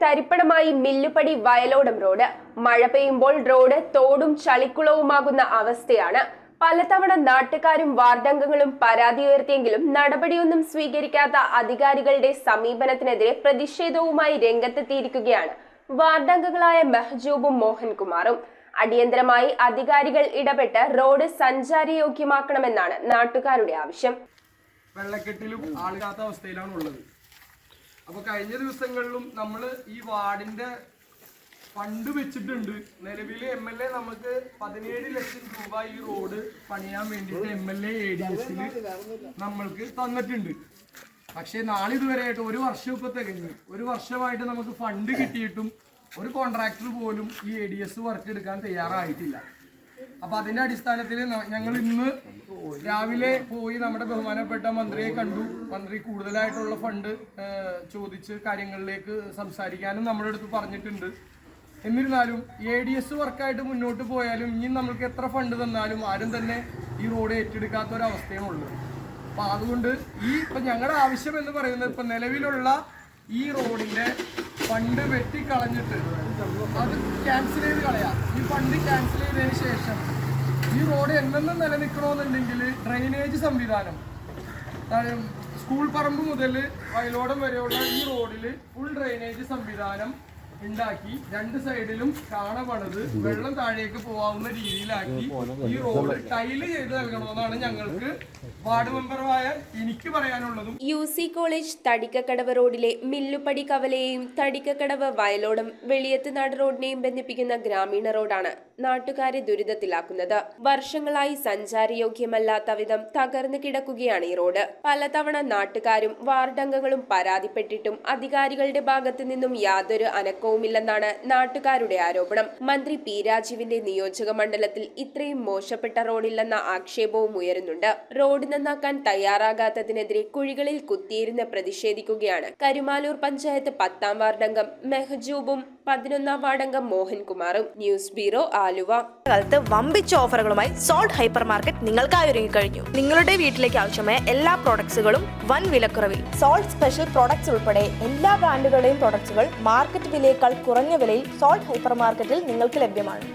തരിപ്പണമായി Millupadi വയലോടം road. മഴ പെയ്യുമ്പോൾ road തോടും ചളിക്കുളവുമാകുന്ന അവസ്ഥയാണ്. പലതവണ നാട്ടുകാരും വാർഡംഗങ്ങളും പരാതി ഉയർത്തിയെങ്കിലും നടപടിയൊന്നും സ്വീകരിക്കാത്ത അധികാരികളുടെ സമീപനത്തിനെതിരെ പ്രതിഷേധവുമായി രംഗത്തെത്തിയിരിക്കുകയാണ് വാർഡംഗങ്ങളായ മെഹജൂബും മോഹൻകുമാറും. അടിയന്തരമായി അധികാരികൾ ഇടപെട്ട് റോഡ് സഞ്ചാരയോഗ്യമാക്കണമെന്നാണ് നാട്ടുകാരുടെ ആവശ്യം. വെള്ളക്കെട്ടിലും ആളില്ലാത്ത അവസ്ഥയിലാണ് ഉള്ളത്. അപ്പോൾ കഴിഞ്ഞ ദിവസങ്ങളിലും നമ്മൾ ഈ വാർഡിന്റെ ഫണ്ട് വെച്ചിട്ടുണ്ട്. നിലവിൽ MLA നമുക്ക് 17 ലക്ഷം രൂപ ഈ റോഡ് പണിയാൻ വേണ്ടിയിട്ട് MLA ADS നമ്മൾക്ക് തന്നിട്ടുണ്ട്. പക്ഷേ നാളിതുവരെയായിട്ട് ഒരു വർഷം ഇപ്പൊ തികഞ്ഞു. ഒരു വർഷമായിട്ട് നമുക്ക് ഫണ്ട് കിട്ടിയിട്ടും ഒരു കോൺട്രാക്ടർ പോലും ഈ ADS വർക്ക് എടുക്കാൻ തയ്യാറായിട്ടില്ല. അപ്പൊ അതിന്റെ അടിസ്ഥാനത്തിൽ ഞങ്ങൾ ഇന്ന് രാവിലെ പോയി നമ്മുടെ ബഹുമാനപ്പെട്ട മന്ത്രിയെ കണ്ടു. മന്ത്രി കൂടുതലായിട്ടുള്ള ഫണ്ട് ചോദിച്ച് കാര്യങ്ങളിലേക്ക് സംസാരിക്കാനും നമ്മുടെ അടുത്ത് പറഞ്ഞിട്ടുണ്ട്. എന്നിരുന്നാലും ADS വർക്കായിട്ട് മുന്നോട്ട് പോയാലും ഇനി നമ്മൾക്ക് എത്ര ഫണ്ട് തന്നാലും ആരും തന്നെ ഈ റോഡ് ഏറ്റെടുക്കാത്ത ഒരു അവസ്ഥയാണ് ഉള്ളത്. അപ്പൊ അതുകൊണ്ട് ഇപ്പൊ ഞങ്ങളുടെ ആവശ്യം എന്ന് പറയുന്നത് ഇപ്പൊ നിലവിലുള്ള ഈ റോഡിന്റെ ഫണ്ട് വെട്ടിക്കളഞ്ഞിട്ട് അത് ക്യാൻസൽ ചെയ്ത് കളയാം. ഈ ഫണ്ട് ക്യാൻസൽ ചെയ്തതിന് ശേഷം ഈ റോഡ് എന്നെന്നും നിലനിൽക്കണമെന്നുണ്ടെങ്കിൽ ഡ്രെയിനേജ് സംവിധാനം, സ്കൂൾ പറമ്പ് മുതൽ വയലോടം വരെയുള്ള ഈ റോഡിൽ ഫുൾ ഡ്രെയിനേജ് സംവിധാനം ഉണ്ടാക്കി രണ്ട് സൈഡിലും കാണ പണിത് വെള്ളം താഴേക്ക് പോവാവുന്ന രീതിയിലാക്കി ഈ റോഡ് ടൈല് ചെയ്ത് നൽകണമെന്നാണ് ഞങ്ങൾക്ക് വാർഡ് മെമ്പറായ എനിക്ക് പറയാനുള്ളതും. UC കോളേജ് തടിക്കക്കടവ് റോഡിലെ മില്ലുപടി കവലയെയും തടിക്കക്കടവ് വയലോടം വെളിയത്തുനാട് റോഡിനെയും ബന്ധിപ്പിക്കുന്ന ഗ്രാമീണ റോഡാണ് നാട്ടുകാരെ ദുരിതത്തിലാക്കുന്നത്. വർഷങ്ങളായി സഞ്ചാരയോഗ്യമല്ലാത്ത വിധം തകർന്നു കിടക്കുകയാണ് ഈ റോഡ്. പലതവണ നാട്ടുകാരും വാർഡംഗങ്ങളും പരാതിപ്പെട്ടിട്ടും അധികാരികളുടെ ഭാഗത്തു നിന്നും യാതൊരു അനക്കവുമില്ലെന്നാണ് നാട്ടുകാരുടെ ആരോപണം. മന്ത്രി P. രാജീവിന്റെ നിയോജക മണ്ഡലത്തിൽ ഇത്രയും മോശപ്പെട്ട റോഡില്ലെന്ന ആക്ഷേപവും ഉയരുന്നുണ്ട്. റോഡ് നന്നാക്കാൻ തയ്യാറാകാത്തതിനെതിരെ കുഴികളിൽ കുത്തിയിരുന്ന് പ്രതിഷേധിക്കുകയാണ് കരുമാലൂർ പഞ്ചായത്ത് 10ാം വാർഡംഗം മെഹജൂബും 11ാം വാർഡംഗം മോഹൻകുമാറും. News bureau, Aluva. കാലത്ത് വമ്പിച്ച ഓഫറുകളുമായി സോൾട്ട് ഹൈപ്പർ മാർക്കറ്റ് നിങ്ങൾക്കായി ഒരുങ്ങിക്കഴിഞ്ഞു. നിങ്ങളുടെ വീട്ടിലേക്ക് ആവശ്യമായ എല്ലാ പ്രോഡക്ട്സുകളും വൻ വിലക്കുറവിൽ. സോൾട്ട് സ്പെഷ്യൽ പ്രോഡക്ട്സ് ഉൾപ്പെടെ എല്ലാ ബ്രാൻഡുകളുടെയും പ്രോഡക്ട്സുകൾ മാർക്കറ്റ് വിലയേക്കാൾ കുറഞ്ഞ വിലയിൽ സോൾട്ട് ഹൈപ്പർ മാർക്കറ്റിൽ നിങ്ങൾക്ക് ലഭ്യമാണ്.